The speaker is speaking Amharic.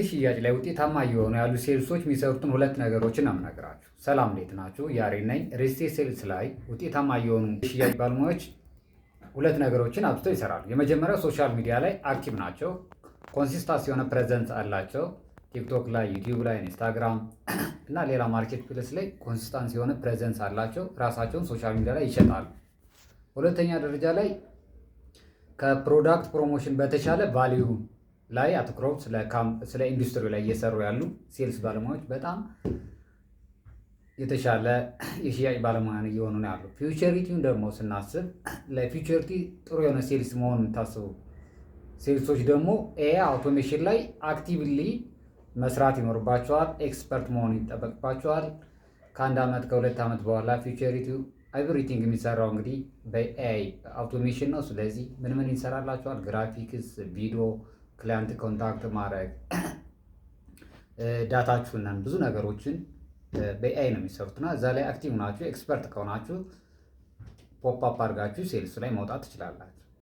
ሽያጭ ላይ ውጤታማ እየሆኑ ያሉ ሴልሶች የሚሰሩትን ሁለት ነገሮችን ነው የምነግራችሁ። ሰላም እንዴት ናችሁ? ያሬድ ነኝ። ሪል ስቴት ሴልስ ላይ ውጤታማ እየሆኑ ሽያጭ ባለሙያዎች ሁለት ነገሮችን አብዝተው ይሰራሉ። የመጀመሪያው ሶሻል ሚዲያ ላይ አክቲቭ ናቸው። ኮንሲስታንስ የሆነ ፕሬዘንስ አላቸው። ቲክቶክ ላይ፣ ዩቲዩብ ላይ፣ ኢንስታግራም እና ሌላ ማርኬት ፕሌስ ላይ ኮንሲስታንስ የሆነ ፕሬዘንስ አላቸው። ራሳቸውን ሶሻል ሚዲያ ላይ ይሸጣሉ። ሁለተኛ ደረጃ ላይ ከፕሮዳክት ፕሮሞሽን በተሻለ ቫልዩ ላይ አትኩረው ስለ ኢንዱስትሪ ላይ እየሰሩ ያሉ ሴልስ ባለሙያዎች በጣም የተሻለ የሽያጭ ባለሙያ እየሆኑ ነው ያሉ። ፊውቸሪቲውን ደግሞ ስናስብ ለፊውቸሪቲ ጥሩ የሆነ ሴልስ መሆኑን የምታስቡ ሴልሶች ደግሞ ኤአይ አውቶሜሽን ላይ አክቲቭሊ መስራት ይኖርባቸዋል። ኤክስፐርት መሆን ይጠበቅባቸዋል። ከአንድ ዓመት ከሁለት ዓመት በኋላ ፊውቸሪቲው ኤቭሪቲንግ የሚሰራው እንግዲህ በኤአይ አውቶሜሽን ነው። ስለዚህ ምን ምን ይሰራላቸዋል? ግራፊክስ፣ ቪዲዮ፣ ክላይንት ኮንታክት ማድረግ፣ ዳታችሁን ብዙ ነገሮችን በኤአይ ነው የሚሰሩትና እዛ ላይ አክቲቭ ናችሁ። ኤክስፐርት ከሆናችሁ ፖፕ አፕ አድርጋችሁ ሴልስ ላይ መውጣት ትችላላችሁ።